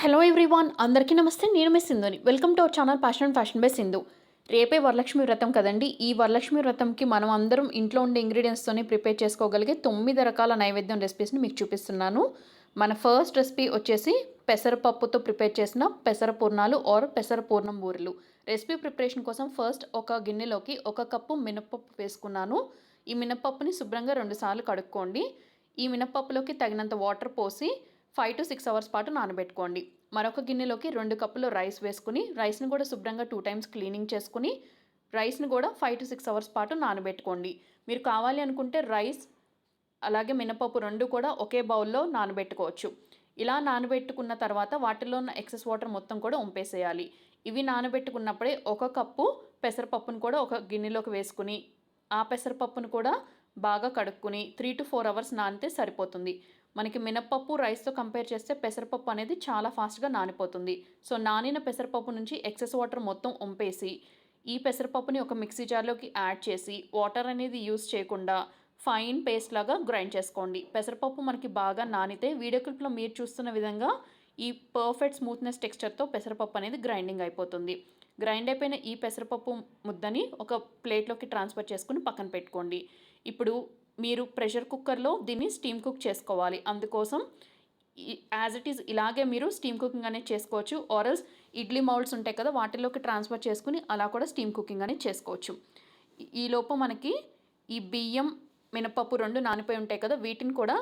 Hello everyone, అందరికీ నమస్తే. నేను మీ సింధుని. Welcome to our channel passion and fashion by Sindhu. రేపే వరలక్ష్మి వ్రతం కదండి. ఈ వరలక్ష్మి వ్రతంకి మనం అందరం ఇంట్లో ఉండే ఇంగ్రీడియంట్స్తోనే ప్రిపేర్ చేసుకోగలిగే 9 రకాల నైవేద్యం రెసిపీస్ని మీకు చూపిస్తున్నాను. మన ఫస్ట్ రెసిపీ వచ్చేసి పెసరపప్పుతో ప్రిపేర్ చేసిన పెసర పూర్ణాలు ఆర్ పెసర పూర్ణం బూరెలు. రెసిపీ ప్రిపరేషన్ కోసం ఫస్ట్ ఒక గిన్నెలోకి 1 కప్పు మినపప్పు వేసుకున్నాను. ఈ మినపప్పుని శుభ్రంగా 2 సార్లు కడుక్కోండి. ఈ మినపప్పులోకి తగినంత వాటర్ పోసి 5 to 6 అవర్స్ పాటు నానబెట్టుకోండి. మరొక గిన్నెలోకి 2 కప్పులు రైస్ వేసుకుని రైస్ని కూడా శుభ్రంగా 2 టైమ్స్ క్లీనింగ్ చేసుకుని రైస్ని కూడా 5 to 6 అవర్స్ పాటు నానబెట్టుకోండి. మీరు కావాలి అనుకుంటే రైస్ అలాగే మినపప్పు 2 కూడా ఒకే బౌల్లో నానబెట్టుకోవచ్చు. ఇలా నానబెట్టుకున్న తర్వాత వాటిలో ఉన్న ఎక్సెస్ వాటర్ మొత్తం కూడా వంపేసేయాలి. ఇవి నానబెట్టుకున్నప్పుడే 1 కప్పు పెసరపప్పును కూడా ఒక గిన్నెలోకి వేసుకుని ఆ పెసరపప్పును కూడా బాగా కడుక్కుని 3 to 4 అవర్స్ నానితే సరిపోతుంది. మనకి మినపప్పు రైస్తో కంపేర్ చేస్తే పెసరపప్పు అనేది చాలా ఫాస్ట్గా నానిపోతుంది. సో నానిన పెసరపప్పు నుంచి ఎక్సెస్ వాటర్ మొత్తం వంపేసి ఈ పెసరపప్పుని ఒక మిక్సీ జార్లోకి యాడ్ చేసి వాటర్ అనేది యూస్ చేయకుండా ఫైన్ పేస్ట్ లాగా గ్రైండ్ చేసుకోండి. పెసరపప్పు మనకి బాగా నానితే వీడియో క్లిప్లో మీరు చూస్తున్న విధంగా ఈ పర్ఫెక్ట్ స్మూత్నెస్ టెక్స్చర్తో పెసరపప్పు అనేది గ్రైండింగ్ అయిపోతుంది. గ్రైండ్ అయిపోయిన ఈ పెసరపప్పు ముద్దని ఒక ప్లేట్లోకి ట్రాన్స్ఫర్ చేసుకుని పక్కన పెట్టుకోండి. ఇప్పుడు మీరు ప్రెషర్ కుక్కర్లో దీన్ని స్టీమ్ కుక్ చేసుకోవాలి. అందుకోసం యాజ్ ఇట్ ఈజ్ ఇలాగే మీరు స్టీమ్ కుకింగ్ అనేది చేసుకోవచ్చు. ఆరల్స్ ఇడ్లీ మౌల్డ్స్ ఉంటాయి కదా, వాటిలోకి ట్రాన్స్ఫర్ చేసుకుని అలా కూడా స్టీమ్ కుకింగ్ అనేది చేసుకోవచ్చు. ఈలోపు మనకి ఈ బియ్యం మినపప్పు 2 నానిపోయి ఉంటాయి కదా, వీటిని కూడా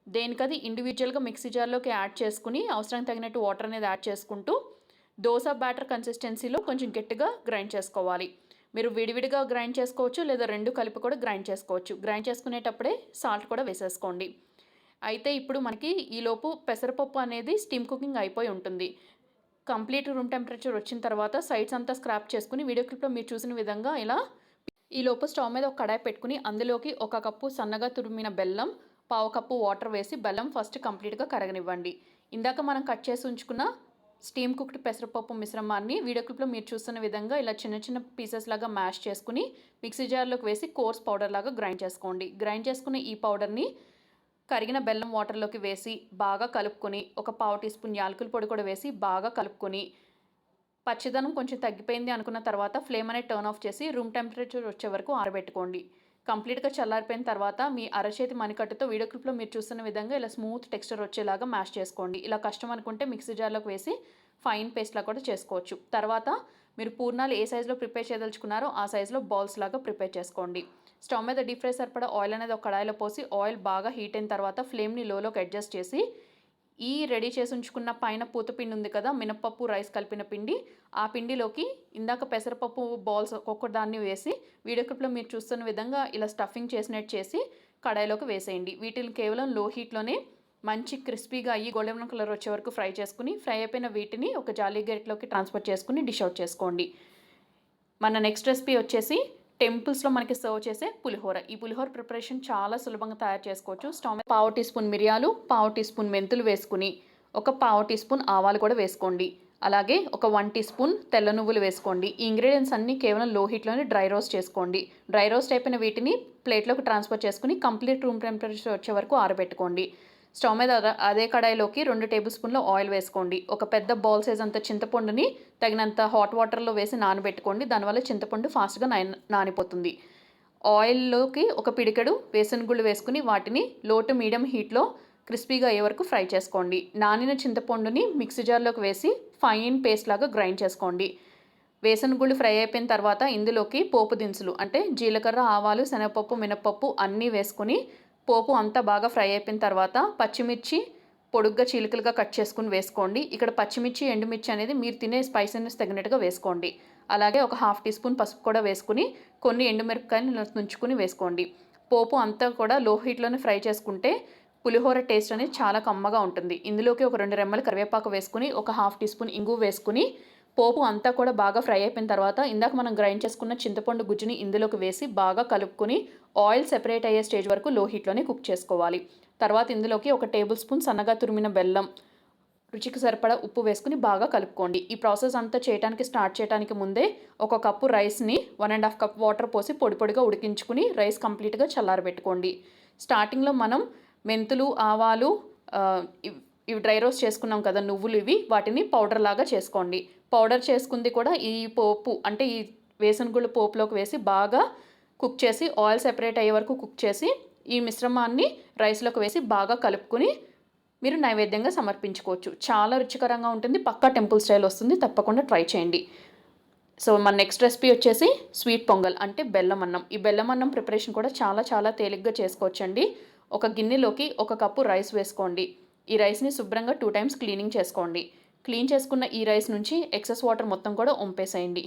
దేనికది ఇండివిజువల్గా మిక్సీ జార్లోకి యాడ్ చేసుకుని అవసరానికి తగినట్టు వాటర్ అనేది యాడ్ చేసుకుంటూ దోశ బ్యాటర్ కన్సిస్టెన్సీలో కొంచెం గట్టిగా గ్రైండ్ చేసుకోవాలి. మీరు విడివిడిగా గ్రైండ్ చేసుకోవచ్చు లేదా 2 కలిపి కూడా గ్రైండ్ చేసుకోవచ్చు. గ్రైండ్ చేసుకునేటప్పుడే సాల్ట్ కూడా వేసేసుకోండి. అయితే ఇప్పుడు మనకి ఈలోపు పెసరపప్పు అనేది స్టీమ్ కుకింగ్ అయిపోయి ఉంటుంది. కంప్లీట్ రూమ్ టెంపరేచర్ వచ్చిన తర్వాత సైడ్స్ అంతా స్క్రాప్ చేసుకుని వీడియో క్లిప్లో మీరు చూసిన విధంగా ఇలా ఈలోపు స్టవ్ మీద ఒక కడాయి పెట్టుకుని అందులోకి 1 కప్పు సన్నగా తురిమిన బెల్లం, 1/2 కప్పు వాటర్ వేసి బెల్లం ఫస్ట్ కంప్లీట్గా కరగనివ్వండి. ఇందాక మనం కట్ చేసి ఉంచుకున్న స్టీమ్ కుక్డ్ పెసరపప్పు మిశ్రమాన్ని వీడియో క్లిప్లో మీరు చూస్తున్న విధంగా ఇలా చిన్న చిన్న పీసెస్ లాగా మ్యాష్ చేసుకుని మిక్సీ జార్లోకి వేసి కోర్స్ పౌడర్ లాగా గ్రైండ్ చేసుకోండి. గ్రైండ్ చేసుకున్న ఈ పౌడర్ని కరిగిన బెల్లం వాటర్లోకి వేసి బాగా కలుపుకొని 1/4 టీ స్పూన్ యాలకుల పొడి కూడా వేసి బాగా కలుపుకొని పచ్చిదనం కొంచెం తగ్గిపోయింది అనుకున్న తర్వాత ఫ్లేమ్ అనేది టర్న్ ఆఫ్ చేసి రూమ్ టెంపరేచర్ వచ్చే వరకు ఆరబెట్టుకోండి. కంప్లీట్గా చల్లారిపోయిన తర్వాత మీ అరచేతి మణికట్టుతో వీడియో క్లిప్లో మీరు చూస్తున్న విధంగా ఇలా స్మూత్ టెక్స్చర్ వచ్చేలాగా మ్యాష్ చేసుకోండి. ఇలా కష్టం అనుకుంటే మిక్సీ జార్లోకి వేసి ఫైన్ పేస్ట్లా కూడా చేసుకోవచ్చు. తర్వాత మీరు పూర్ణాలు ఏ సైజులో ప్రిపేర్ చేయదలుచుకున్నారో ఆ సైజులో బాల్స్ లాగా ప్రిపేర్ చేసుకోండి. స్టవ్ మీద డీప్ ఫ్రై సరిపడా ఆయిల్ అనేది ఒక కడాయిలో పోసి ఆయిల్ బాగా హీట్ అయిన తర్వాత ఫ్లేమ్ని లోలోకి అడ్జస్ట్ చేసి ఈ రెడీ చేసి ఉంచుకున్న పైన పూతపిండి ఉంది కదా, మినపప్పు రైస్ కలిపిన పిండి, ఆ పిండిలోకి ఇందాక పెసరపప్పు బాల్స్ ఒక్కొక్క దాన్ని వేసి వీడియో క్లిప్లో మీరు చూస్తున్న విధంగా ఇలా స్టఫింగ్ చేసినట్టు చేసి కడాయిలోకి వేసేయండి. వీటిని కేవలం లో హీట్లోనే మంచి క్రిస్పీగా అయ్యి గోల్డెన్ కలర్ వచ్చే వరకు ఫ్రై చేసుకుని ఫ్రై అయిపోయిన వీటిని ఒక జాలీ గరిటలోకి ట్రాన్స్ఫర్ చేసుకుని డిష్ అవుట్ చేసుకోండి. మన నెక్స్ట్ రెసిపీ వచ్చేసి టెంపుల్స్లో మనకి సర్వ్ చేసే పులిహోర. ఈ పులిహోర ప్రిపరేషన్ చాలా సులభంగా తయారు చేసుకోవచ్చు. స్టవ్ మీద 1/2 టీ స్పూన్ మిరియాలు, 1/2 టీ స్పూన్ మెంతులు వేసుకుని 1/2 టీ స్పూన్ ఆవాలు కూడా వేసుకోండి. అలాగే ఒక 1 టీ స్పూన్ తెల్ల నువ్వులు వేసుకోండి. ఈ ఇంగ్రీడియంట్స్ అన్నీ కేవలం లో హీట్లోనే డ్రై రోస్ట్ చేసుకోండి. డ్రై రోస్ట్ అయిపోయిన వీటిని ప్లేట్లోకి ట్రాన్స్ఫర్ చేసుకుని కంప్లీట్ రూమ్ టెంపరేచర్ వచ్చే వరకు ఆరబెట్టుకోండి. స్టవ్ మీద అదే కడాయిలోకి 2 టేబుల్ స్పూన్ల ఆయిల్ వేసుకోండి. ఒక పెద్ద బౌల్ సైజ్ అంత చింతపండుని తగినంత హాట్ వాటర్లో వేసి నానబెట్టుకోండి. దానివల్ల చింతపండు ఫాస్ట్గా నానిపోతుంది. ఆయిల్లోకి ఒక పిడికెడు వేసిన గుళ్ళు వేసుకుని వాటిని లో టు మీడియం హీట్లో క్రిస్పీగా అయ్యే వరకు ఫ్రై చేసుకోండి. నానిన చింతపండుని మిక్సీ జార్లోకి వేసి ఫైన్ పేస్ట్ లాగా గ్రైండ్ చేసుకోండి. వేసిన గుళ్ళు ఫ్రై అయిపోయిన తర్వాత ఇందులోకి పోపు దినుసులు అంటే జీలకర్ర, ఆవాలు, శనగపప్పు, మినపప్పు అన్నీ వేసుకుని పోపు అంతా బాగా ఫ్రై అయిపోయిన తర్వాత పచ్చిమిర్చి పొడుగ్గా చీలికలుగా కట్ చేసుకుని వేసుకోండి. ఇక్కడ పచ్చిమిర్చి, ఎండుమిర్చి అనేది మీరు తినే స్పైసీనెస్ తగినట్టుగా వేసుకోండి. అలాగే ఒక 1/2 టీ స్పూన్ పసుపు కూడా వేసుకుని కొన్ని ఎండుమిరపకాయలు తుంచుకుని వేసుకోండి. పోపు అంతా కూడా లో హీట్లోనే ఫ్రై చేసుకుంటే పులిహోర టేస్ట్ అనేది చాలా కమ్మగా ఉంటుంది. ఇందులోకి ఒక 2 రెమ్మలు కరివేపాకు వేసుకుని ఒక 1/2 టీ స్పూన్ ఇంగువ వేసుకుని పోపు అంతా కూడా బాగా ఫ్రై అయిపోయిన తర్వాత ఇందాక మనం గ్రైండ్ చేసుకున్న చింతపండు గుజ్జుని ఇందులోకి వేసి బాగా కలుపుకొని ఆయిల్ సెపరేట్ అయ్యే స్టేజ్ వరకు లో హీట్లోనే కుక్ చేసుకోవాలి. తర్వాత ఇందులోకి 1 టేబుల్ స్పూన్ సన్నగా తురిమిన బెల్లం, రుచికి సరిపడా ఉప్పు వేసుకుని బాగా కలుపుకోండి. ఈ ప్రాసెస్ అంతా స్టార్ట్ చేయడానికి ముందే 1 కప్పు రైస్ని 1.5 కప్ వాటర్ పోసి పొడి పొడిగా ఉడికించుకుని రైస్ కంప్లీట్గా చల్లారబెట్టుకోండి. స్టార్టింగ్లో మనం మెంతులు, ఆవాలు ఇవి డ్రై రోస్ట్ చేసుకున్నాం కదా నువ్వులు, ఇవి వాటిని పౌడర్ లాగా చేసుకోండి. పౌడర్ చేసుకుంది కూడా ఈ పోపు అంటే ఈ వేరుశనగుళ్ళు పోపులోకి వేసి బాగా కుక్ చేసి ఆయిల్ సెపరేట్ అయ్యే వరకు కుక్ చేసి ఈ మిశ్రమాన్ని రైస్లోకి వేసి బాగా కలుపుకొని మీరు నైవేద్యంగా సమర్పించుకోవచ్చు. చాలా రుచికరంగా ఉంటుంది, పక్కా టెంపుల్ స్టైల్ వస్తుంది, తప్పకుండా ట్రై చేయండి. సో మన నెక్స్ట్ రెసిపీ వచ్చేసి స్వీట్ పొంగల్ అంటే బెల్లం అన్నం. ఈ బెల్లం అన్నం ప్రిపరేషన్ కూడా చాలా తేలిగ్గా చేసుకోవచ్చండి. ఒక గిన్నెలోకి 1 కప్పు రైస్ వేసుకోండి. ఈ రైస్ని శుభ్రంగా 2 టైమ్స్ క్లీనింగ్ చేసుకోండి. క్లీన్ చేసుకున్న ఈ రైస్ నుంచి ఎక్సెస్ వాటర్ మొత్తం కూడా వంపేసేయండి.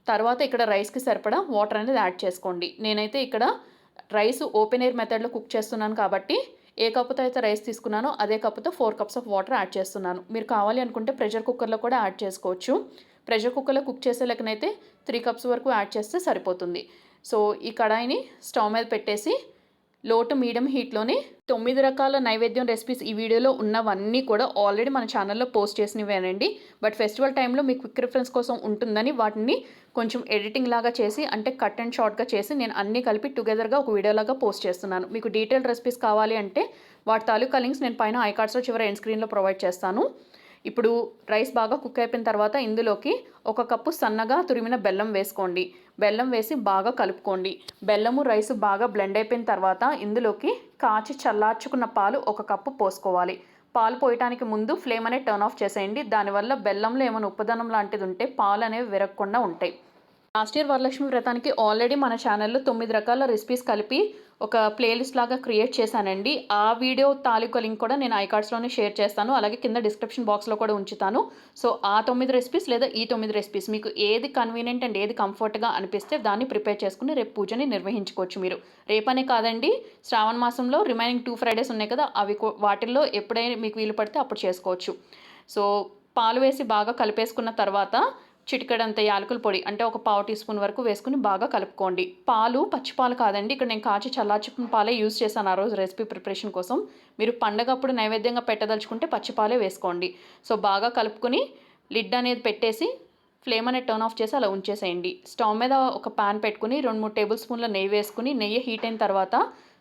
తర్వాత ఇక్కడ రైస్కి సరిపడా వాటర్ అనేది యాడ్ చేసుకోండి. నేనైతే ఇక్కడ రైస్ ఓపెన్ ఎయిర్ మెథడ్లో కుక్ చేస్తున్నాను కాబట్టి ఏ కప్పుతో అయితే రైస్ తీసుకున్నానో అదే కప్పుతో 4 కప్స్ ఆఫ్ వాటర్ యాడ్ చేస్తున్నాను. మీరు కావాలి అనుకుంటే ప్రెషర్ కుక్కర్లో కూడా యాడ్ చేసుకోవచ్చు. ప్రెషర్ కుక్కర్లో కుక్ చేసే లెక్కనైతే 3 కప్స్ వరకు యాడ్ చేస్తే సరిపోతుంది. సో ఈ కడాయిని స్టవ్ మీద పెట్టేసి లో టు మీడియం హీట్లోనే 9 రకాల నైవేద్యం రెసిపీస్ ఈ వీడియోలో ఉన్నవన్నీ కూడా ఆల్రెడీ మన ఛానల్లో పోస్ట్ చేసినవేనండి. బట్ ఫెస్టివల్ టైంలో మీకు క్విక్ రిఫరెన్స్ కోసం ఉంటుందని వాటిని కొంచెం ఎడిటింగ్ లాగా చేసి అంటే కట్ అండ్ షార్ట్గా చేసి నేను అన్నీ కలిపి టుగెదర్గా ఒక వీడియోలాగా పోస్ట్ చేస్తున్నాను. మీకు డీటెయిల్ రెసిపీస్ కావాలి అంటే వాటి తాలూకా లింక్స్ నేను పైన ఐకార్డ్స్లో చివరి ఎండ్ స్క్రీన్లో ప్రొవైడ్ చేస్తాను. ఇప్పుడు రైస్ బాగా కుక్ అయిపోయిన తర్వాత ఇందులోకి 1 కప్పు సన్నగా తురిమిన బెల్లం వేసుకోండి. బెల్లం వేసి బాగా కలుపుకోండి. బెల్లము రైసు బాగా బ్లెండ్ అయిపోయిన తర్వాత ఇందులోకి కాచి చల్లార్చుకున్న పాలు 1 కప్పు పోసుకోవాలి. పాలు పోయటానికి ముందు ఫ్లేమ్ అనేది టర్న్ ఆఫ్ చేసేయండి. దానివల్ల బెల్లంలో ఏమైనా ఉప్పదనం లాంటిది ఉంటే పాలు అనేవి విరగకుండా ఉంటాయి. లాస్ట్ ఇయర్ వరలక్ష్మి వ్రతానికి ఆల్రెడీ మన ఛానల్లో 9 రకాల రెసిపీస్ కలిపి ఒక ప్లేలిస్ట్ లాగా క్రియేట్ చేశానండి. ఆ వీడియో తాలూకా లింక్ కూడా నేను ఐకార్డ్స్లోనే షేర్ చేస్తాను, అలాగే కింద డిస్క్రిప్షన్ బాక్స్లో కూడా ఉంచుతాను. సో ఆ 9 రెసిపీస్ లేదా ఈ 9 రెసిపీస్ మీకు ఏది కన్వీనియంట్ అండ్ ఏది కంఫర్ట్గా అనిపిస్తే దాన్ని ప్రిపేర్ చేసుకుని రేపు పూజని నిర్వహించుకోవచ్చు. మీరు రేపనే కాదండి, శ్రావణ మాసంలో రిమైనింగ్ 2 ఫ్రైడేస్ ఉన్నాయి కదా, అవి వాటిల్లో ఎప్పుడైనా మీకు వీలు పడితే అప్పుడు చేసుకోవచ్చు. సో పాలు వేసి బాగా కలిపేసుకున్న తర్వాత చిటికెడంత యాలకుల పొడి అంటే 1 పావు టీ స్పూన్ వరకు వేసుకుని బాగా కలుపుకోండి. పాలు పచ్చిపాలు కాదండి, ఇక్కడ నేను కాచి చల్లార్చుకున్న పాలే యూజ్ చేశాను ఆ రోజు రెసిపీ ప్రిపరేషన్ కోసం. మీరు పండగప్పుడు నైవేద్యంగా పెట్టదలుచుకుంటే పచ్చిపాలే వేసుకోండి. సో బాగా కలుపుకొని లిడ్ అనేది పెట్టేసి ఫ్లేమ్ అనేది టర్న్ ఆఫ్ చేసి అలా ఉంచేసేయండి. స్టవ్ మీద ఒక పాన్ పెట్టుకుని 2-3 టేబుల్ స్పూన్ల నెయ్యి వేసుకుని నెయ్యి హీట్ అయిన తర్వాత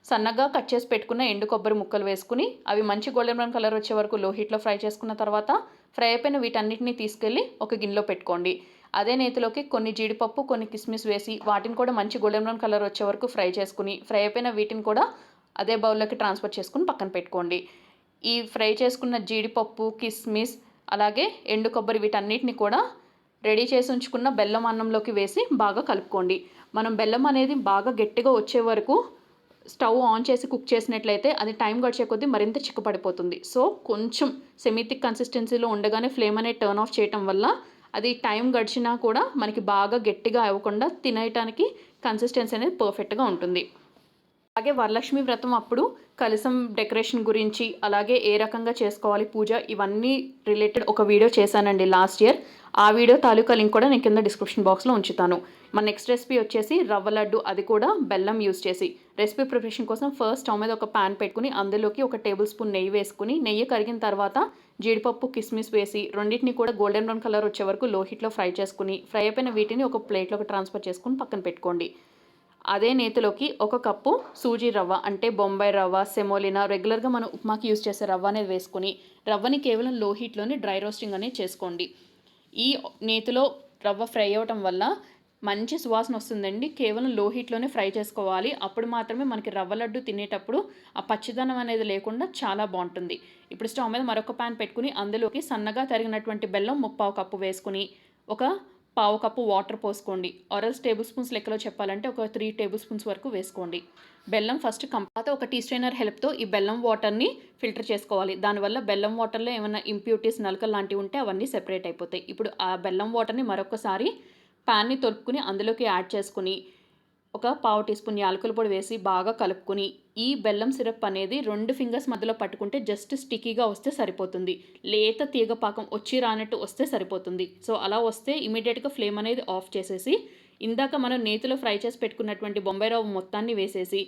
సన్నగా కట్ చేసి పెట్టుకున్న ఎండు కొబ్బరి ముక్కలు వేసుకుని అవి మంచి గోల్డెన్ బ్రౌన్ కలర్ వచ్చే వరకు లో హీట్లో ఫ్రై చేసుకున్న తర్వాత ఫ్రై అయిపోయిన వీటన్నిటిని తీసుకెళ్ళి ఒక గిన్నెలో పెట్టుకోండి. అదే నేతిలోకి కొన్ని జీడిపప్పు కొన్ని కిస్మిస్ వేసి వాటిని కూడా మంచి గోల్డెన్ బ్రౌన్ కలర్ వచ్చే వరకు ఫ్రై చేసుకుని ఫ్రై అయిపోయిన వీటిని కూడా అదే బౌల్లోకి ట్రాన్స్ఫర్ చేసుకుని పక్కన పెట్టుకోండి. ఈ ఫ్రై చేసుకున్న జీడిపప్పు కిస్మిస్ అలాగే ఎండు కొబ్బరి వీటన్నిటిని కూడా రెడీ చేసి ఉంచుకున్న బెల్లం అన్నంలోకి వేసి బాగా కలుపుకోండి. మనం బెల్లం అనేది బాగా గట్టిగా వచ్చే వరకు స్టవ్ ఆన్ చేసి కుక్ చేసినట్లయితే అది టైం గడిచే కొద్దీ మరింత చిక్కపడిపోతుంది. సో కొంచెం సెమీథిక్ కన్సిస్టెన్సీలో ఉండగానే ఫ్లేమ్ అనేది టర్న్ ఆఫ్ చేయటం వల్ల అది టైం గడిచినా కూడా మనకి బాగా గట్టిగా అవ్వకుండా తినేయటానికి కన్సిస్టెన్సీ అనేది పర్ఫెక్ట్గా ఉంటుంది. అలాగే వరలక్ష్మి వ్రతం అప్పుడు కలశం డెకరేషన్ గురించి అలాగే ఏ రకంగా చేసుకోవాలి పూజ ఇవన్నీ రిలేటెడ్ ఒక వీడియో చేశానండి లాస్ట్ ఇయర్. ఆ వీడియో తాలూకా లింక్ కూడా నేను కింద డిస్క్రిప్షన్ బాక్స్లో ఉంచుతాను. మన నెక్స్ట్ రెసిపీ వచ్చేసి రవ్వ లడ్డు, అది కూడా బెల్లం యూజ్ చేసి. రెసిపీ ప్రిపరేషన్ కోసం ఫస్ట్ స్టవ్ మీద ఒక ప్యాన్ పెట్టుకుని అందులోకి 1 టేబుల్ స్పూన్ నెయ్యి వేసుకుని నెయ్యి కరిగిన తర్వాత జీడిపప్పు కిస్మిస్ వేసి రెండింటిని కూడా గోల్డెన్ బ్రౌన్ కలర్ వచ్చే వరకు లో హీట్లో ఫ్రై చేసుకుని ఫ్రై అయిపోయిన వీటిని ఒక ప్లేట్లోకి ట్రాన్స్ఫర్ చేసుకుని పక్కన పెట్టుకోండి. అదే నేతిలోకి 1 కప్పు సూజీ రవ్వ అంటే బొంబాయి రవ్వ, సెమోలినా రెగ్యులర్గా మనం ఉప్మాకి యూజ్ చేసే రవ్వ అనేది వేసుకుని రవ్వని కేవలం లో హీట్లోనే డ్రై రోస్టింగ్ అనేది చేసుకోండి. ఈ నేతిలో రవ్వ ఫ్రై అవ్వటం వల్ల మంచి సువాసన వస్తుందండి. కేవలం లో హీట్లోనే ఫ్రై చేసుకోవాలి. అప్పుడు మాత్రమే మనకి రవ్వ లడ్డు తినేటప్పుడు ఆ పచ్చిదనం అనేది లేకుండా చాలా బాగుంటుంది. ఇప్పుడు స్టవ్ మీద మరొక ప్యాన్ పెట్టుకుని అందులోకి సన్నగా తరిగినటువంటి బెల్లం 3/4 కప్పు వేసుకుని ఒక 1/2 కప్పు వాటర్ పోసుకోండి. ఆరల్స్ టేబుల్ స్పూన్స్ లెక్కలో చెప్పాలంటే ఒక 3 టేబుల్ స్పూన్స్ వరకు వేసుకోండి. బెల్లం ఫస్ట్ తర్వాత ఒక టీ స్ట్రైనర్ హెల్ప్తో ఈ బెల్లం వాటర్ని ఫిల్టర్ చేసుకోవాలి. దానివల్ల బెల్లం వాటర్లో ఏమైనా ఇంప్యూరిటీస్ నలకలు లాంటివి ఉంటే అవన్నీ సెపరేట్ అయిపోతాయి. ఇప్పుడు ఆ బెల్లం వాటర్ని మరొకసారి ప్యాన్ని తొలుపుకుని అందులోకి యాడ్ చేసుకుని ఒక 1/2 టీ స్పూన్ యాలకుల పొడి వేసి బాగా కలుపుకుని ఈ బెల్లం సిరప్ అనేది 2 ఫింగర్స్ మధ్యలో పట్టుకుంటే జస్ట్ స్టిక్కీగా వస్తే సరిపోతుంది. లేత తీగ పాకం వచ్చి రానట్టు వస్తే సరిపోతుంది. సో అలా వస్తే ఇమీడియట్గా ఫ్లేమ్ అనేది ఆఫ్ చేసేసి ఇందాక మనం నేతిలో ఫ్రై చేసి పెట్టుకున్నటువంటి బొంబాయి రవ్వ మొత్తాన్ని వేసేసి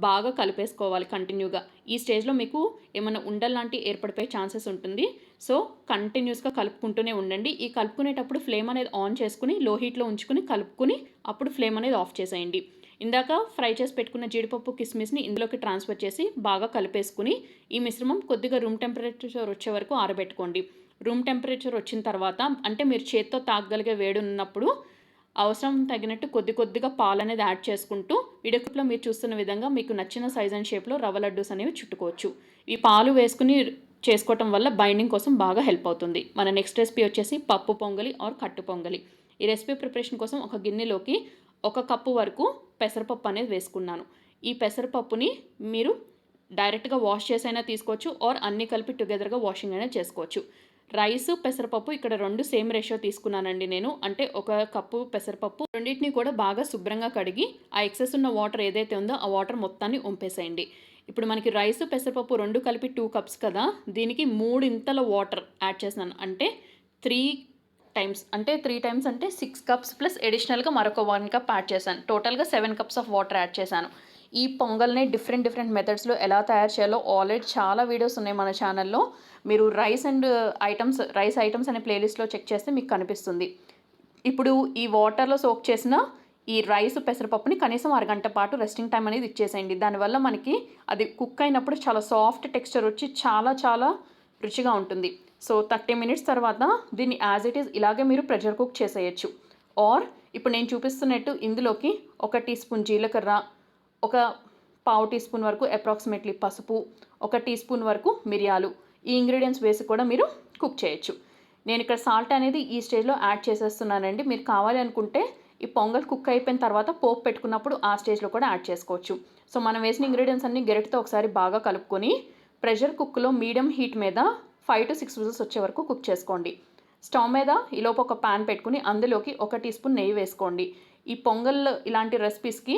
బాగా కలిపేసుకోవాలి కంటిన్యూగా. ఈ స్టేజ్లో మీకు ఏమైనా ఉండల్లాంటి ఏర్పడిపోయే ఛాన్సెస్ ఉంటుంది. సో కంటిన్యూస్గా కలుపుకుంటూనే ఉండండి. ఈ కలుపుకునేటప్పుడు ఫ్లేమ్ అనేది ఆన్ చేసుకుని లో హీట్లో ఉంచుకుని కలుపుకుని అప్పుడు ఫ్లేమ్ అనేది ఆఫ్ చేసేయండి. ఇందాక ఫ్రై చేసి పెట్టుకున్న జీడిపప్పు కిస్మిస్ని ఇందులోకి ట్రాన్స్ఫర్ చేసి బాగా కలిపేసుకుని ఈ మిశ్రమం కొద్దిగా రూమ్ టెంపరేచర్ వచ్చే వరకు ఆరబెట్టుకోండి. రూమ్ టెంపరేచర్ వచ్చిన తర్వాత అంటే మీరు చేత్తో తాగగలిగే వేడి ఉన్నప్పుడు అవసరం తగినట్టు కొద్దిగా పాలు అనేది యాడ్ చేసుకుంటూ వీడియోలో మీరు చూస్తున్న విధంగా మీకు నచ్చిన సైజ్ అండ్ షేప్లో రవ్వ లడ్డూస్ అనేవి చుట్టుకోవచ్చు. ఈ పాలు వేసుకుని చేసుకోవటం వల్ల బైండింగ్ కోసం బాగా హెల్ప్ అవుతుంది. మన నెక్స్ట్ రెసిపీ వచ్చేసి పప్పు పొంగలి ఆర్ కట్టు పొంగలి. ఈ రెసిపీ ప్రిపరేషన్ కోసం ఒక గిన్నెలోకి 1 కప్పు వరకు పెసరపప్పు అనేది వేసుకున్నాను. ఈ పెసరపప్పుని మీరు డైరెక్ట్గా వాష్ చేసైనా తీసుకోవచ్చు ఆర్ అన్నీ కలిపి టుగెదర్గా వాషింగ్ అయినా చేసుకోవచ్చు. రైస్ పెసరపప్పు ఇక్కడ 2 సేమ్ రేషియో తీసుకున్నానండి నేను. అంటే 1 కప్పు పెసరపప్పు రెండింటిని కూడా బాగా శుభ్రంగా కడిగి ఆ ఎక్సెస్ ఉన్న వాటర్ ఏదైతే ఉందో ఆ వాటర్ మొత్తాన్ని వంపేసేయండి. ఇప్పుడు మనకి రైస్ పెసరపప్పు 2 కలిపి 2 కప్స్ కదా, దీనికి 3 ఇంతల వాటర్ యాడ్ చేస్తున్నాను. అంటే 3 టైమ్స్ అంటే 6 కప్స్ ప్లస్ అడిషనల్గా మరొక 1 కప్ యాడ్ చేశాను. టోటల్గా 7 కప్స్ ఆఫ్ వాటర్ యాడ్ చేశాను. ఈ పొంగల్ని డిఫరెంట్ మెథడ్స్లో ఎలా తయారు చేయాలో ఆల్రెడీ చాలా వీడియోస్ ఉన్నాయి మన ఛానల్లో. మీరు రైస్ ఐటమ్స్ అనే ప్లేలిస్ట్లో చెక్ చేస్తే మీకు కనిపిస్తుంది. ఇప్పుడు ఈ వాటర్లో సోక్ చేసిన ఈ రైస్ పెసరపప్పుని కనీసం అరగంట పాటు రెస్టింగ్ టైం అనేది ఇచ్చేసేయండి. దానివల్ల మనకి అది కుక్ అయినప్పుడు చాలా సాఫ్ట్ టెక్స్చర్ వచ్చి చాలా రుచిగా ఉంటుంది. సో 30 మినిట్స్ తర్వాత దీన్ని యాజ్ ఇట్ ఈజ్ ఇలాగే మీరు ప్రెషర్ కుక్ చేసేయచ్చు. ఆర్ ఇప్పుడు నేను చూపిస్తున్నట్టు ఇందులోకి 1 టీ స్పూన్ జీలకర్ర, 1/2 టీ స్పూన్ వరకు అప్రాక్సిమేట్లీ పసుపు, 1 టీ స్పూన్ వరకు మిరియాలు, ఈ ఇంగ్రీడియంట్స్ వేసి కూడా మీరు కుక్ చేయొచ్చు. నేను ఇక్కడ సాల్ట్ అనేది ఈ స్టేజ్లో యాడ్ చేసేస్తున్నానండి. మీరు కావాలి అనుకుంటే ఈ పొంగల్ కుక్ అయిపోయిన తర్వాత పోపు పెట్టుకున్నప్పుడు ఆ స్టేజ్లో కూడా యాడ్ చేసుకోవచ్చు. సో మనం వేసిన ఇంగ్రీడియంట్స్ అన్ని గరిటెతో ఒకసారి బాగా కలుపుకొని ప్రెషర్ కుక్కర్లో మీడియం హీట్ మీద 5 to 6 విజిల్స్ వచ్చే వరకు కుక్ చేసుకోండి. స్టవ్ మీద ఈలోపు ఒక ప్యాన్ పెట్టుకుని అందులోకి 1 టీ స్పూన్ నెయ్యి వేసుకోండి. ఈ పొంగల్ ఇలాంటి రెసిపీస్కి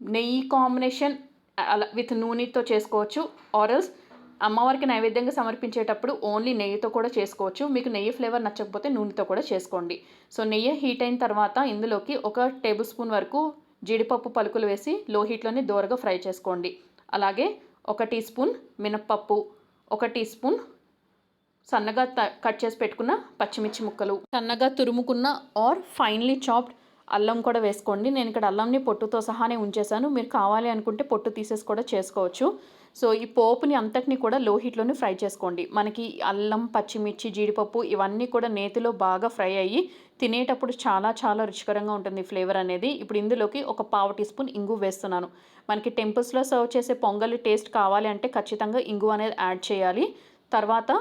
నెయ్యి కాంబినేషన్ విత్ నూనెతో చేసుకోవచ్చు. ఆర్ఎల్స్ అమ్మవారికి నైవేద్యంగా సమర్పించేటప్పుడు ఓన్లీ నెయ్యితో కూడా చేసుకోవచ్చు. మీకు నెయ్యి ఫ్లేవర్ నచ్చకపోతే నూనెతో కూడా చేసుకోండి. సో నెయ్యి హీట్ అయిన తర్వాత ఇందులోకి 1 టేబుల్ స్పూన్ వరకు జీడిపప్పు పలుకులు వేసి లో హీట్లోనే దోరగా ఫ్రై చేసుకోండి. అలాగే 1 టీ స్పూన్ మినప్పప్పు, 1 టీ స్పూన్ సన్నగా కట్ చేసి పెట్టుకున్న పచ్చిమిర్చి ముక్కలు, సన్నగా తురుముకున్న ఆర్ ఫైన్లీ చాప్డ్ అల్లం కూడా వేసుకోండి. నేను ఇక్కడ అల్లంని పొట్టుతో సహానే ఉంచేసాను. మీరు కావాలి అనుకుంటే పొట్టు తీసేసి కూడా చేసుకోవచ్చు. సో ఈ పోపుని అంతటిని కూడా లో హీట్లోనే ఫ్రై చేసుకోండి. మనకి అల్లం, పచ్చిమిర్చి, జీడిపప్పు ఇవన్నీ కూడా నేతిలో బాగా ఫ్రై అయ్యి తినేటప్పుడు చాలా రుచికరంగా ఉంటుంది ఫ్లేవర్ అనేది. ఇప్పుడు ఇందులోకి 1/4 టీ స్పూన్ ఇంగు వేస్తున్నాను. మనకి టెంపుల్స్లో సర్వ్ చేసే పొంగల్ టేస్ట్ కావాలి అంటే ఖచ్చితంగా ఇంగు అనేది యాడ్ చేయాలి. తర్వాత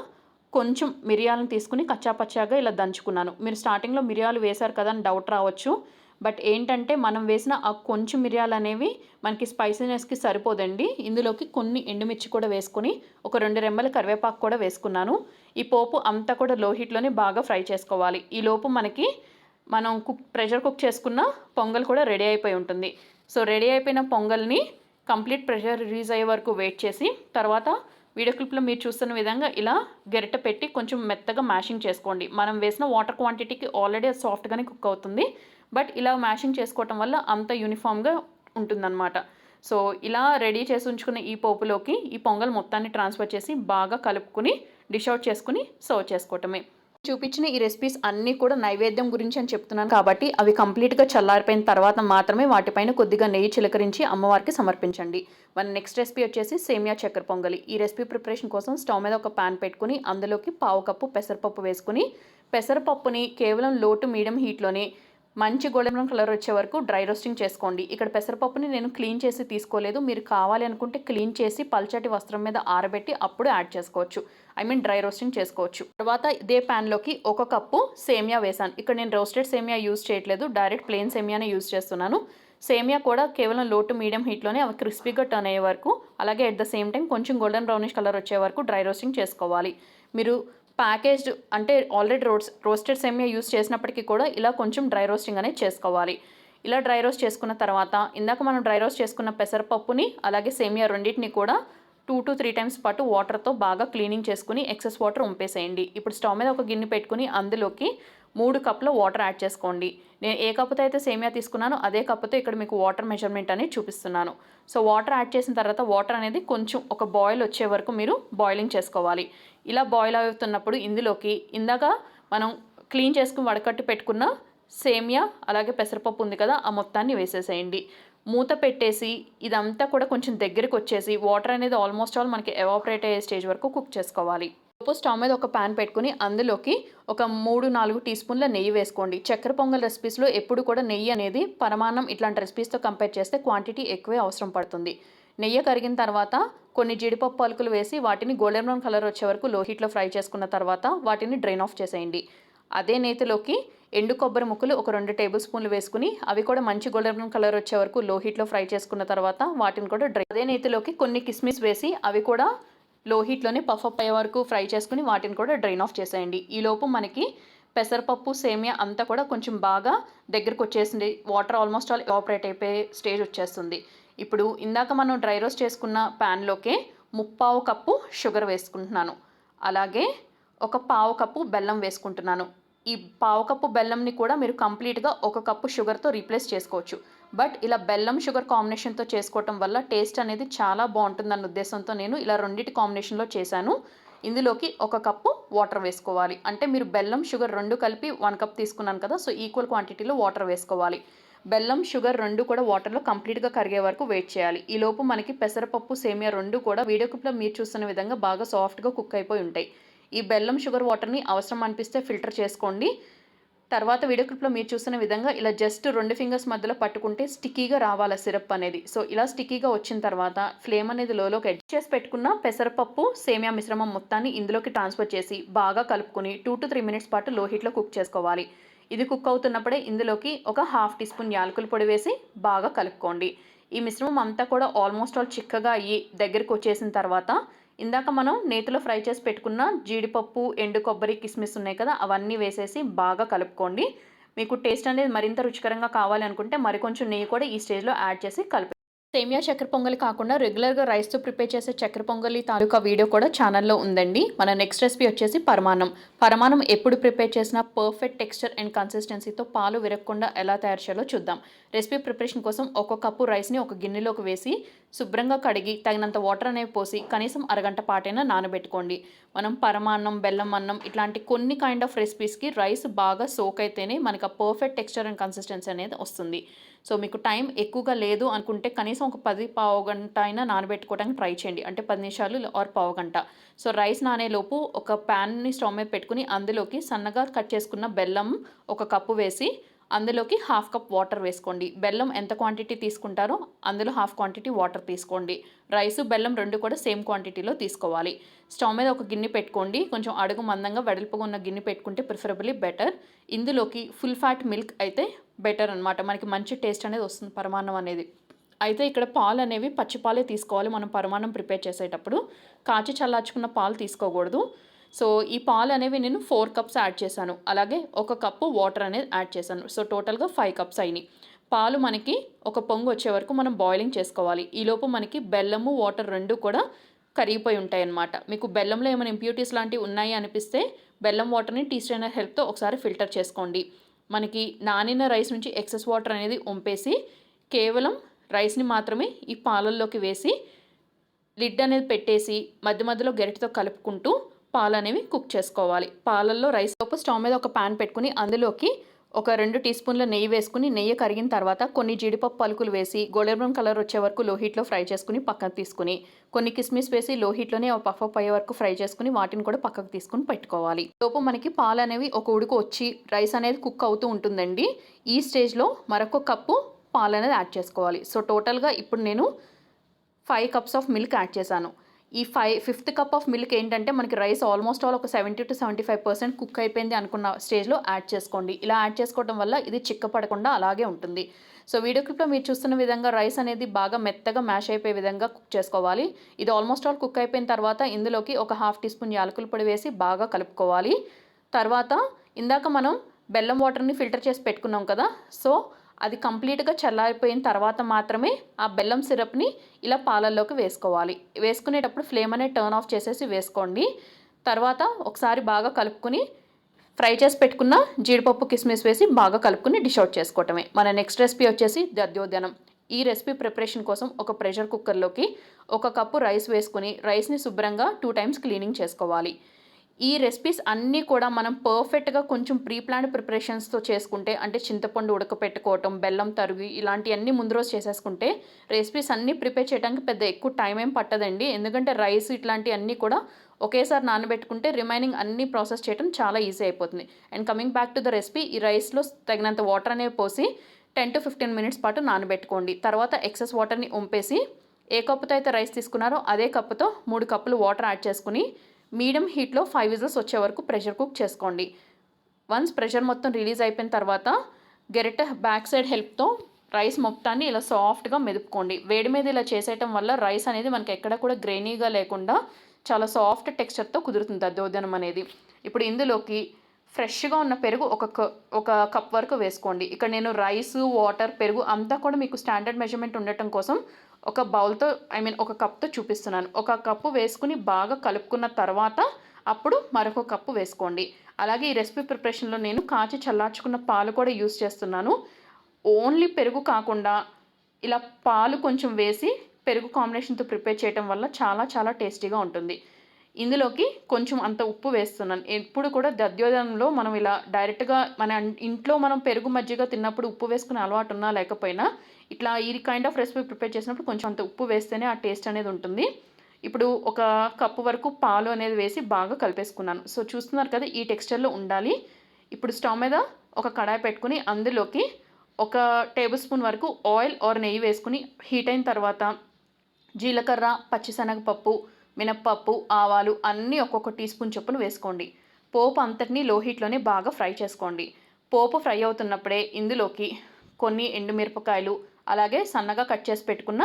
కొంచెం మిరియాలను తీసుకుని కచ్చాపచ్చాగా ఇలా దంచుకున్నాను. మీరు స్టార్టింగ్లో మిరియాలు వేశారు కదా అని డౌట్ రావచ్చు. బట్ ఏంటంటే మనం వేసిన ఆ కొంచెం మిరియాలు అనేవి మనకి స్పైసీనెస్కి సరిపోదండి. ఇందులోకి కొన్ని ఎండుమిర్చి కూడా వేసుకొని 2 రెమ్మల కరివేపాకు కూడా వేసుకున్నాను. ఈ పోపు అంతా కూడా లో హీట్లోనే బాగా ఫ్రై చేసుకోవాలి. ఈలోపు మనకి మనం ప్రెషర్ కుక్ చేసుకున్న పొంగల్ కూడా రెడీ అయిపోయి ఉంటుంది. సో రెడీ అయిపోయిన పొంగల్ని కంప్లీట్ ప్రెషర్ రిలీజ్ అయ్యే వరకు వెయిట్ చేసి తర్వాత వీడియో క్లిప్లో మీరు చూస్తున్న విధంగా ఇలా గరిటె పెట్టి కొంచెం మెత్తగా మ్యాషింగ్ చేసుకోండి. మనం వేసిన వాటర్ క్వాంటిటీకి ఆల్రెడీ అది సాఫ్ట్గానే కుక్ అవుతుంది. బట్ ఇలా మ్యాషింగ్ చేసుకోవటం వల్ల అంత యూనిఫామ్గా ఉంటుందన్నమాట. సో ఇలా రెడీ చేసి ఉంచుకున్న ఈ పోపులోకి ఈ పొంగల్ మొత్తాన్ని ట్రాన్స్ఫర్ చేసి బాగా కలుపుకుని డిష్ అవుట్ చేసుకుని సర్వ్ చేసుకోవటమే. చూపించిన ఈ రెసిపీస్ అన్నీ కూడా నైవేద్యం గురించి అని చెప్తున్నాను కాబట్టి అవి కంప్లీట్గా చల్లారిపోయిన తర్వాత మాత్రమే వాటిపైన కొద్దిగా నెయ్యి చిలకరించి అమ్మవారికి సమర్పించండి. మన నెక్స్ట్ రెసిపీ వచ్చేసి సేమియా చక్కెర పొంగలి. ఈ రెసిపీ ప్రిపరేషన్ కోసం స్టవ్ మీద ఒక ప్యాన్ పెట్టుకుని అందులోకి 1/2 కప్పు పెసరపప్పు వేసుకుని పెసరపప్పుని కేవలం లో టు మీడియం హీట్లోనే మంచి గోల్డెన్ కలర్ వచ్చే వరకు డ్రై రోస్టింగ్ చేసుకోండి. ఇక్కడ పెసరపప్పుని నేను క్లీన్ చేసి తీసుకోలేదు. మీరు కావాలి అనుకుంటే క్లీన్ చేసి పల్చటి వస్త్రం మీద ఆరబెట్టి అప్పుడు యాడ్ చేసుకోవచ్చు. డ్రై రోస్టింగ్ చేసుకోవచ్చు. తర్వాత ఇదే ప్యాన్లోకి 1 కప్పు సేమియా వేసాను. ఇక్కడ నేను రోస్టెడ్ సేమియా యూజ్ చేయట్లేదు, డైరెక్ట్ ప్లెయిన్ సేమియానే యూజ్ చేస్తున్నాను. సేమియా కూడా కేవలం లో టు మీడియం హీట్లోనే అవి క్రిస్పీగా టర్న్ అయ్యే వరకు, అలాగే ఎట్ ద సేమ్ టైం కొంచెం గోల్డెన్ బ్రౌనిష్ కలర్ వచ్చే వరకు డ్రై రోస్టింగ్ చేసుకోవాలి. మీరు ప్యాకేజ్డ్ అంటే ఆల్రెడీ రోస్టెడ్ సేమియా యూజ్ చేసినప్పటికీ కూడా ఇలా కొంచెం డ్రై రోస్టింగ్ అనేది చేసుకోవాలి. ఇలా డ్రై రోస్ట్ చేసుకున్న తర్వాత ఇందాక మనం డ్రై రోస్ట్ చేసుకున్న పెసరపప్పుని అలాగే సేమియా రెండింటిని కూడా 2 to 3 టైమ్స్ పాటు వాటర్తో బాగా క్లీనింగ్ చేసుకుని ఎక్సెస్ వాటర్ ఉంపేసేయండి. ఇప్పుడు స్టవ్ మీద ఒక గిన్నె పెట్టుకుని అందులోకి 3 కప్పుల వాటర్ యాడ్ చేసుకోండి. నేను ఏ కప్పుతో అయితే సేమియా తీసుకున్నానో అదే కప్పుతో ఇక్కడ మీకు వాటర్ మెజర్మెంట్ అనేది చూపిస్తున్నాను. సో వాటర్ యాడ్ చేసిన తర్వాత వాటర్ అనేది కొంచెం ఒక బాయిల్ వచ్చే వరకు మీరు బాయిలింగ్ చేసుకోవాలి. ఇలా బాయిల్ అవుతున్నప్పుడు ఇందులోకి ఇందాక మనం క్లీన్ చేసుకుని వడకట్టి పెట్టుకున్న సేమియా అలాగే పెసరపప్పు ఉంది కదా, ఆ మొత్తాన్ని వేసేసేయండి. మూత పెట్టేసి ఇదంతా కూడా కొంచెం దగ్గరికి వచ్చేసి వాటర్ అనేది ఆల్మోస్ట్ ఆల్ మనకి ఎవాపరేట్ అయ్యే స్టేజ్ వరకు కుక్ చేసుకోవాలి. స్టవ్ మీద ఒక ప్యాన్ పెట్టుకుని అందులోకి ఒక 3-4 టీ స్పూన్ల నెయ్యి వేసుకోండి. చక్కెర పొంగల్ రెసిపీస్లో ఎప్పుడు కూడా నెయ్యి అనేది పరమాన్నం ఇట్లాంటి రెసిపీస్తో కంపేర్ చేస్తే క్వాంటిటీ ఎక్కువే అవసరం పడుతుంది. నెయ్యి కరిగిన తర్వాత కొన్ని జీడిపప్పు పలుకులు వేసి వాటిని గోల్డెన్ బ్రౌన్ కలర్ వచ్చే వరకు లో హీట్లో ఫ్రై చేసుకున్న తర్వాత వాటిని డ్రైన్ ఆఫ్ చేసేయండి. అదే నేతిలోకి ఎండు కొబ్బరి ముక్కలు ఒక 2 టేబుల్ స్పూన్లు వేసుకుని అవి కూడా మంచి గోల్డెన్ బ్రౌన్ కలర్ వచ్చే వరకు లో హీట్లో ఫ్రై చేసుకున్న తర్వాత వాటిని కూడా అదే నేతిలోకి కొన్ని కిస్మిస్ వేసి అవి కూడా లో హీట్లోనే పఫ్ అప్ అయ్యే వరకు ఫ్రై చేసుకుని వాటిని కూడా డ్రైన్ ఆఫ్ చేసేయండి. ఈలోపు మనకి పెసరపప్పు సేమియా అంతా కూడా కొంచెం బాగా దగ్గరకు వచ్చేసింది. వాటర్ ఆల్మోస్ట్ ఆల్ ఎవాపరేట్ అయిపోయే స్టేజ్ వచ్చేస్తుంది. ఇప్పుడు ఇందాక మనం డ్రై రోస్ట్ చేసుకున్న ప్యాన్లోకే 3/4 కప్పు షుగర్ వేసుకుంటున్నాను. అలాగే ఒక 1/4 కప్పు బెల్లం వేసుకుంటున్నాను. ఈ 1/4 కప్పు బెల్లంని కూడా మీరు కంప్లీట్గా 1 కప్పు షుగర్తో రీప్లేస్ చేసుకోవచ్చు. బట్ ఇలా బెల్లం షుగర్ కాంబినేషన్తో చేసుకోవటం వల్ల టేస్ట్ అనేది చాలా బాగుంటుందన్న ఉద్దేశంతో నేను ఇలా రెండింటి కాంబినేషన్లో చేశాను. ఇందులోకి 1 కప్పు వాటర్ వేసుకోవాలి. అంటే మీరు బెల్లం షుగర్ 2 కలిపి 1 కప్ తీసుకున్నాను కదా, సో ఈక్వల్ క్వాంటిటీలో వాటర్ వేసుకోవాలి. బెల్లం షుగర్ 2 కూడా వాటర్లో కంప్లీట్గా కరిగే వరకు వెయిట్ చేయాలి. ఈలోపు మనకి పెసరపప్పు సేమియా 2 కూడా వీడియో క్లిప్లో మీరు చూస్తున్న విధంగా బాగా సాఫ్ట్గా కుక్ అయిపోయి ఉంటాయి. ఈ బెల్లం షుగర్ వాటర్ని అవసరం అనిపిస్తే ఫిల్టర్ చేసుకోండి. తర్వాత వీడియో క్లిప్లో మీరు చూసిన విధంగా ఇలా జస్ట్ 2 ఫింగర్స్ మధ్యలో పట్టుకుంటే స్టిక్కీగా రావాలి సిరప్ అనేది. సో ఇలా స్టిక్కీగా వచ్చిన తర్వాత ఫ్లేమ్ అనేది లోలోకి ఎడ్ చేసి పెట్టుకున్న పెసరపప్పు సేమియా మిశ్రమం మొత్తాన్ని ఇందులోకి ట్రాన్స్ఫర్ చేసి బాగా కలుపుకొని 2 to 3 మినిట్స్ పాటు లో హీట్లో కుక్ చేసుకోవాలి. ఇది కుక్ అవుతున్నప్పుడే ఇందులోకి ఒక 1/2 టీ స్పూన్ యాలకుల పొడి వేసి బాగా కలుపుకోండి. ఈ మిశ్రమం అంతా కూడా ఆల్మోస్ట్ ఆల్ చిక్కగా అయ్యి దగ్గరికి వచ్చేసిన తర్వాత ఇందాక మనం నేతిలో ఫ్రై చేసి పెట్టుకున్న జీడిపప్పు, ఎండు కొబ్బరి, కిస్మిస్ ఉన్నాయి కదా, అవన్నీ వేసేసి బాగా కలుపుకోండి. మీకు టేస్ట్ అనేది మరింత రుచికరంగా కావాలి అనుకుంటే మరికొంచెం నెయ్యి కూడా ఈ స్టేజ్లో యాడ్ చేసి సేమియా చక్కెర పొంగలి కాకుండా రెగ్యులర్గా రైస్తో ప్రిపేర్ చేసే చక్కెర పొంగలి తాలూకా వీడియో కూడా ఛానల్లో ఉందండి. మన నెక్స్ట్ రెసిపీ వచ్చేసి పరమాన్నం ఎప్పుడు ప్రిపేర్ చేసినా పర్ఫెక్ట్ టెక్స్చర్ అండ్ కన్సిస్టెన్సీతో పాలు విరగకుండా ఎలా తయారు చేయాలో చూద్దాం. రెసిపీ ప్రిపరేషన్ కోసం 1 కప్పు రైస్ని ఒక గిన్నెలోకి వేసి శుభ్రంగా కడిగి తగినంత వాటర్ అనేవి పోసి కనీసం అరగంట పాటైనా నానబెట్టుకోండి. మనం పరమాన్నం, బెల్లం అన్నం ఇట్లాంటి కొన్ని కైండ్ ఆఫ్ రెసిపీస్కి రైస్ బాగా సోక్ అయితేనే మనకు ఆ పర్ఫెక్ట్ టెక్స్చర్ అండ్ కన్సిస్టెన్సీ అనేది వస్తుంది. సో మీకు టైం ఎక్కువగా లేదు అనుకుంటే కనీసం ఒక 10-15 గంట అయినా నానబెట్టుకోవడానికి ట్రై చేయండి. అంటే 10 నిమిషాలు ఆర్ పావు గంట. సో రైస్ నానేలోపు ఒక ప్యాన్ని స్టవ్ మీద పెట్టుకుని అందులోకి సన్నగా కట్ చేసుకున్న బెల్లం 1 కప్పు వేసి అందులోకి 1/2 కప్ వాటర్ వేసుకోండి. బెల్లం ఎంత క్వాంటిటీ తీసుకుంటారో అందులో 1/2 క్వాంటిటీ వాటర్ తీసుకోండి. రైసు, బెల్లం 2 కూడా సేమ్ క్వాంటిటీలో తీసుకోవాలి. స్టవ్ మీద ఒక గిన్నె పెట్టుకోండి. కొంచెం అడుగు మందంగా వెడల్పుగా ఉన్న గిన్నె పెట్టుకుంటే ప్రిఫరబుల్లీ బెటర్. ఇందులోకి ఫుల్ ఫ్యాట్ మిల్క్ అయితే బెటర్ అనమాట. మనకి మంచి టేస్ట్ అనేది వస్తుంది పరమాన్నం అనేది. అయితే ఇక్కడ పాలు అనేవి పచ్చి పాలే తీసుకోవాలి. మనం పరమాన్నం ప్రిపేర్ చేసేటప్పుడు కాచి చల్లార్చుకున్న పాలు తీసుకోకూడదు. సో ఈ పాలు అనేవి నేను 4 కప్స్ యాడ్ చేశాను. అలాగే 1 కప్పు వాటర్ అనేది యాడ్ చేశాను. సో టోటల్గా 5 కప్స్ అయినాయి. పాలు మనకి ఒక పొంగు వచ్చే వరకు మనం బాయిలింగ్ చేసుకోవాలి. ఈలోపు మనకి బెల్లము, వాటర్ 2 కూడా కరిగిపోయి ఉంటాయి అన్నమాట. మీకు బెల్లంలో ఏమైనా ఇంప్యూరిటీస్ లాంటివి ఉన్నాయి అనిపిస్తే బెల్లం వాటర్ని టీ స్ట్రైనర్ హెల్ప్తో ఒకసారి ఫిల్టర్ చేసుకోండి. మనకి నానిన రైస్ నుంచి ఎక్సెస్ వాటర్ అనేది వంపేసి కేవలం రైస్ని మాత్రమే ఈ పాలల్లోకి వేసి లిడ్ అనేది పెట్టేసి మధ్య మధ్యలో గరిటెతో కలుపుకుంటూ పాలు అనేవి కుక్ చేసుకోవాలి. పాలల్లో రైస్ స్టవ్ మీద ఒక ప్యాన్ పెట్టుకుని అందులోకి ఒక 2 టీ స్పూన్ల నెయ్యి వేసుకుని నెయ్యి కరిగిన తర్వాత కొన్ని జీడిపప్పు పలుకులు వేసి గోల్డెన్ బ్రౌన్ కలర్ వచ్చే వరకు లో హీట్లో ఫ్రై చేసుకుని పక్కకు తీసుకుని కొన్ని కిస్మిస్ వేసి లో హీట్లోనే పఫ్ అప్ అయ్యే వరకు ఫ్రై చేసుకుని వాటిని కూడా పక్కకు తీసుకుని పెట్టుకోవాలి. లోపు మనకి పాలు అనేవి ఒక ఉడుకు వచ్చి రైస్ అనేది కుక్ అవుతూ ఉంటుందండి. ఈ స్టేజ్లో మరొక కప్పు పాలు అనేది యాడ్ చేసుకోవాలి. సో టోటల్గా ఇప్పుడు నేను 5 కప్స్ ఆఫ్ మిల్క్ యాడ్ చేశాను. ఈ 5th కప్ ఆఫ్ మిల్క్ ఏంటంటే మనకి రైస్ ఆల్మోస్ట్ ఆల్ ఒక 70 to 75% కుక్ అయిపోయింది అనుకున్న స్టేజ్లో యాడ్ చేసుకోండి. ఇలా యాడ్ చేసుకోవడం వల్ల ఇది చిక్కపడకుండా అలాగే ఉంటుంది. సో వీడియో క్లిప్లో మీరు చూస్తున్న విధంగా రైస్ అనేది బాగా మెత్తగా మ్యాష్ అయిపోయే విధంగా కుక్ చేసుకోవాలి. ఇది ఆల్మోస్ట్ ఆల్ కుక్ అయిపోయిన తర్వాత ఇందులోకి ఒక 1/2 టీ స్పూన్ యాలకుల పొడి వేసి బాగా కలుపుకోవాలి. తర్వాత ఇందాక మనం బెల్లం వాటర్ని ఫిల్టర్ చేసి పెట్టుకున్నాం కదా, సో అది కంప్లీట్గా చల్లారిపోయిన తర్వాత మాత్రమే ఆ బెల్లం సిరప్ని ఇలా పాలల్లోకి వేసుకోవాలి. వేసుకునేటప్పుడు ఫ్లేమ్ అనేది టర్న్ ఆఫ్ చేసేసి వేసుకోండి. తర్వాత ఒకసారి బాగా కలుపుకుని ఫ్రై చేసి పెట్టుకున్న జీడిపప్పు, కిస్మిస్ వేసి బాగా కలుపుకుని డిష్ అవుట్ చేసుకోవటమే. మన నెక్స్ట్ రెసిపీ వచ్చేసి దధ్యోదనం. ఈ రెసిపీ ప్రిపరేషన్ కోసం ఒక ప్రెషర్ కుక్కర్లోకి 1 కప్పు రైస్ వేసుకుని రైస్ని శుభ్రంగా 2 టైమ్స్ క్లీనింగ్ చేసుకోవాలి. ఈ రెసిపీస్ అన్నీ కూడా మనం పర్ఫెక్ట్గా కొంచెం ప్రీ ప్లాన్డ్ ప్రిపరేషన్స్తో చేసుకుంటే, అంటే చింతపండు ఉడకపెట్టుకోవటం, బెల్లం తరిగి ఇలాంటివన్నీ ముందు రోజు చేసేసుకుంటే రెసిపీస్ అన్నీ ప్రిపేర్ చేయడానికి పెద్ద ఎక్కువ టైం ఏం పట్టదండి. ఎందుకంటే రైస్ ఇట్లాంటివన్నీ కూడా ఒకేసారి నానబెట్టుకుంటే రిమైనింగ్ అన్ని ప్రాసెస్ చేయడం చాలా ఈజీ అయిపోతుంది. And coming back to the recipe, ఈ రైస్లో తగినంత వాటర్ అనేవి పోసి 10 to 15 మినిట్స్ పాటు నానబెట్టుకోండి. తర్వాత ఎక్సెస్ వాటర్ని వంపేసి ఏ కప్పుతో అయితే రైస్ తీసుకున్నారో అదే కప్పుతో 3 కప్పులు వాటర్ యాడ్ చేసుకుని మీడియం హీట్లో 5 విజిల్స్ వచ్చే వరకు ప్రెషర్ కుక్ చేసుకోండి. వన్స్ ప్రెషర్ మొత్తం రిలీజ్ అయిపోయిన తర్వాత గెరిట బ్యాక్ సైడ్ హెల్ప్తో రైస్ మొత్తాన్ని ఇలా సాఫ్ట్గా మెదుపుకోండి. వేడి మీద ఇలా చేసేయటం వల్ల రైస్ అనేది మనకి ఎక్కడ కూడా గ్రెయినీగా లేకుండా చాలా సాఫ్ట్ టెక్స్చర్తో కుదురుతుంది దద్దోజనం అనేది. ఇప్పుడు ఇందులోకి ఫ్రెష్గా ఉన్న పెరుగు ఒక కప్ వరకు వేసుకోండి. ఇక్కడ నేను రైస్, వాటర్, పెరుగు అంతా కూడా మీకు స్టాండర్డ్ మెజర్మెంట్ ఉండటం కోసం ఒక బౌల్తో ఒక కప్తో చూపిస్తున్నాను. ఒక కప్పు వేసుకుని బాగా కలుపుకున్న తర్వాత అప్పుడు మరొక కప్పు వేసుకోండి. అలాగే ఈ రెసిపీ ప్రిపరేషన్లో నేను కాచి చల్లార్చుకున్న పాలు కూడా యూస్ చేస్తున్నాను. ఓన్లీ పెరుగు కాకుండా ఇలా పాలు కొంచెం వేసి పెరుగు కాంబినేషన్తో ప్రిపేర్ చేయడం వల్ల చాలా చాలా టేస్టీగా ఉంటుంది. ఇందులోకి కొంచెం అంత ఉప్పు వేస్తున్నాను. ఎప్పుడు కూడా దధ్యోజనంలో మనం ఇలా డైరెక్ట్గా మన ఇంట్లో మనం పెరుగు మజ్జిగ తిన్నప్పుడు ఉప్పు వేసుకునే అలవాటు ఉన్నా లేకపోయినా ఇట్లా ఈ కైండ్ ఆఫ్ రెసిపీ ప్రిపేర్ చేసినప్పుడు కొంచెం అంత ఉప్పు వేస్తేనే ఆ టేస్ట్ అనేది ఉంటుంది. ఇప్పుడు ఒక కప్పు వరకు పాలు అనేది వేసి బాగా కలిపేసుకున్నాను. సో చూస్తున్నారు కదా, ఈ టెక్స్చర్లో ఉండాలి. ఇప్పుడు స్టవ్ మీద ఒక కడాయి పెట్టుకుని అందులోకి ఒక టేబుల్ స్పూన్ వరకు ఆయిల్ ఆర్ నెయ్యి వేసుకుని హీట్ అయిన తర్వాత జీలకర్ర, పచ్చిశనగపప్పు, మినప్పప్పు, ఆవాలు అన్నీ ఒక్కొక్క టీ స్పూన్ చొప్పున వేసుకోండి. పోపు అంతటినీ లో హీట్లోనే బాగా ఫ్రై చేసుకోండి. పోపు ఫ్రై అవుతున్నప్పుడే ఇందులోకి కొన్ని ఎండుమిరపకాయలు, అలాగే సన్నగా కట్ చేసి పెట్టుకున్న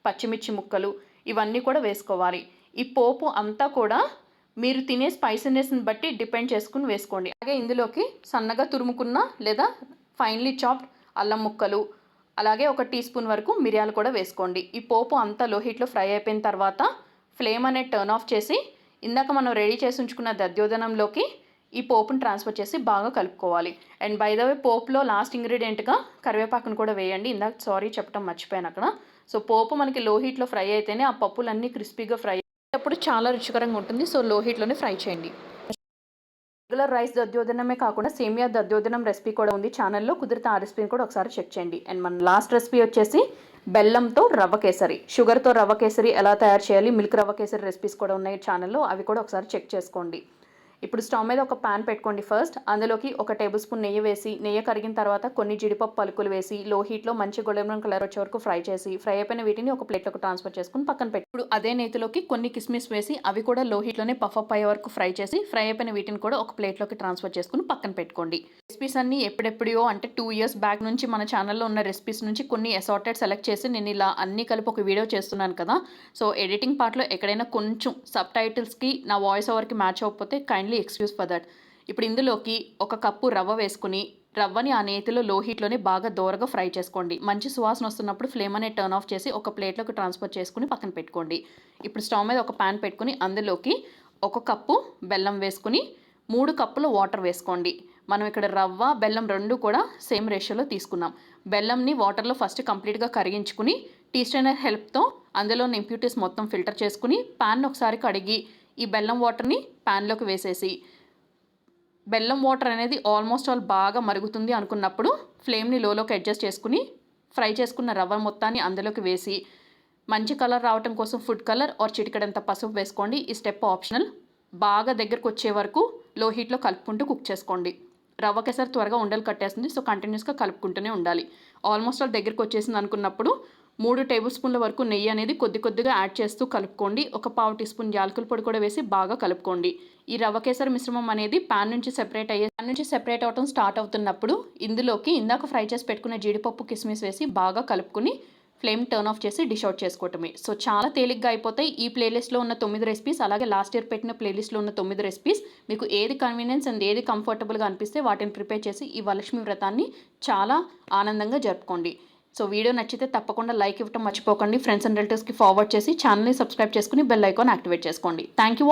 పచ్చిమిర్చి ముక్కలు ఇవన్నీ కూడా వేసుకోవాలి. ఈ పోపు అంతా కూడా మీరు తినే స్పైసీనెస్ని బట్టి డిపెండ్ చేసుకుని వేసుకోండి. అలాగే ఇందులోకి సన్నగా తురుముకున్న లేదా ఫైన్లీ చాప్డ్ అల్లం ముక్కలు, అలాగే ఒక టీ స్పూన్ వరకు మిరియాలు కూడా వేసుకోండి. ఈ పోపు అంతా లో హీట్లో ఫ్రై అయిపోయిన తర్వాత ఫ్లేమ్ అనేది టర్న్ ఆఫ్ చేసి ఇందాక మనం రెడీ చేసి ఉంచుకున్న దధ్యోజనంలోకి ఈ పోపును ట్రాన్స్ఫర్ చేసి బాగా కలుపుకోవాలి. అండ్ బై ద వే పోపులో లాస్ట్ ఇంగ్రీడియంట్గా కరివేపాకును కూడా వేయండి. ఇందాక చెప్పడం మర్చిపోయాను అక్కడ. సో పోపు మనకి లో హీట్లో ఫ్రై అయితేనే ఆ పప్పులన్నీ క్రిస్పీగా ఫ్రై అయ్యేటప్పుడు చాలా రుచికరంగా ఉంటుంది. సో లో హీట్లోనే ఫ్రై చేయండి. రెగ్యులర్ రైస్ దధ్యోజనమే కాకుండా సేమియా దధ్యోజనం రెసిపీ కూడా ఉంది ఛానల్లో, కుదిరితే ఆ రెసిపీని కూడా ఒకసారి చెక్ చేయండి. అండ్ మన లాస్ట్ రెసిపీ వచ్చేసి బెల్లంతో రవ్వ కేసరి. షుగర్తో రవ్వ కేసరి ఎలా తయారు చేయాలి, మిల్క్ రవ్వ కేసరి రెసిపీస్ కూడా ఉన్నాయి ఛానల్లో, అవి కూడా ఒకసారి చెక్ చేసుకోండి. ఇప్పుడు స్టవ్ మీద ఒక ప్యాన్ పెట్టుకోండి. ఫస్ట్ అందులోకి ఒక టేబుల్ స్పూన్ నెయ్యి వేసి, నెయ్యి కరిగిన తర్వాత కొన్ని జీడిపప్పు పలుకులు వేసి లో హీట్లో మంచి గోల్డెన్ కలర్ వచ్చే వరకు ఫ్రై చేసి, ఫ్రై అయిపోయిన వీటిని ఒక ప్లేట్లోకి ట్రాన్స్ఫర్ చేసుకుని పక్కన పెట్టి, ఇప్పుడు అదే నేతిలోకి కొన్ని కిస్మిస్ వేసి అవి కూడా లో హీట్లోనే పఫ్ అప్ అయ్యే వరకు ఫ్రై చేసి, ఫ్రై అయిపోయిన వీటిని కూడా ఒక ప్లేట్లోకి ట్రాన్స్ఫర్ చేసుకుని పక్కన పెట్టుకోండి. రెసిపీస్ అన్ని ఎప్పుడెప్పుడో అంటే 2 years బ్యాక్ నుంచి మన ఛానల్లో ఉన్న రెసిపీస్ నుంచి కొన్ని అసార్టెడ్ సెలెక్ట్ చేసి నేను ఇలా అన్ని కలిపి ఒక వీడియో చేస్తున్నాను కదా. సో ఎడిటింగ్ పార్ట్లో ఎక్కడైనా కొంచెం సబ్ టైటిల్స్కి నా వాయిస్ ఓవర్కి మ్యాచ్ అవ్వకపోతే కైండ్లీ ఎక్స్క్యూజ్ ఫర్ దట్. ఇప్పుడు ఇందులోకి ఒక కప్పు రవ్వ వేసుకుని రవ్వని ఆ నేతిలో లో హీట్లోనే బాగా దోరగా ఫ్రై చేసుకోండి. మంచి సువాసన వస్తున్నప్పుడు ఫ్లేమ్ అనేది టర్న్ ఆఫ్ చేసి ఒక ప్లేట్లోకి ట్రాన్స్ఫర్ చేసుకుని పక్కన పెట్టుకోండి. ఇప్పుడు స్టవ్ మీద ఒక ప్యాన్ పెట్టుకుని అందులోకి ఒక కప్పు బెల్లం వేసుకుని 3 కప్పుల వాటర్ వేసుకోండి. మనం ఇక్కడ రవ్వ, బెల్లం రెండు కూడా సేమ్ రేషియోలో తీసుకున్నాం. బెల్లంని వాటర్లో ఫస్ట్ కంప్లీట్గా కరిగించుకుని టీ స్ట్రైనర్ హెల్ప్తో అందులోని ఇంప్యూరిటీస్ మొత్తం ఫిల్టర్ చేసుకుని ప్యాన్ ఒకసారి కడిగి ఈ బెల్లం వాటర్ని ప్యాన్లోకి వేసేసి, బెల్లం వాటర్ అనేది ఆల్మోస్ట్ ఆల్ బాగా మరుగుతుంది అనుకున్నప్పుడు ఫ్లేమ్ని లోలోకి అడ్జస్ట్ చేసుకుని ఫ్రై చేసుకున్న రవ్వ మొత్తాన్ని అందులోకి వేసి మంచి కలర్ రావడం కోసం ఫుడ్ కలర్ ఆర్ చిటికెడంత పసుపు వేసుకోండి. ఈ స్టెప్ ఆప్షనల్. బాగా దగ్గరకు వచ్చే వరకు లో హీట్లో కలుపుకుంటూ కుక్ చేసుకోండి. రవ్వ కేసరి త్వరగా ఉండలు కట్టేస్తుంది, సో కంటిన్యూస్గా కలుపుకుంటూనే ఉండాలి. ఆల్మోస్ట్ ఆల్ దగ్గరకు వచ్చేసింది అనుకున్నప్పుడు 3 టేబుల్ స్పూన్ల వరకు నెయ్యి అనేది కొద్దిగా యాడ్ చేస్తూ కలుపుకోండి. ఒక పావు టీ స్పూన్ యాలకుల పొడి కూడా వేసి బాగా కలుపుకోండి. ఈ రవ్వ కేసరి మిశ్రమం అనేది ప్యాన్ నుంచి సెపరేట్ అవడం స్టార్ట్ అవుతున్నప్పుడు ఇందులోకి ఇందాక ఫ్రై చేసి పెట్టుకున్న జీడిపప్పు, కిస్మిస్ వేసి బాగా కలుపుకుని ఫ్లేమ్ టర్న్ ఆఫ్ చేసి డిష్ అవుట్ చేసుకోవటమే. సో చాలా తేలిగ్గా అయిపోతాయి. ఈ ప్లేలిస్ట్లో ఉన్న 9 రెసిపీస్, అలాగే లాస్ట్ ఇయర్ పెట్టిన ప్లేలిస్ట్లో ఉన్న 9 రెసిపీస్ మీకు ఏది కన్వీనియన్స్ అండ్ ఏది కంఫర్టబుల్గా అనిపిస్తే వాటిని ప్రిపేర్ చేసి ఈ వరలక్ష్మి వ్రతాన్ని చాలా ఆనందంగా జరుపుకోండి. సో వీడియో నచ్చితే తప్పకుండా లైక్ ఇవ్వటం మర్చిపోకండి. ఫ్రెండ్స్ అండ్ రిలేటివ్స్కి ఫార్వర్డ్ చేసి ఛానల్ని సబ్స్క్రైబ్ చేసుకుని బెల్ ఐకాన్ యాక్టివేట్ చేసుకోండి. Thank you.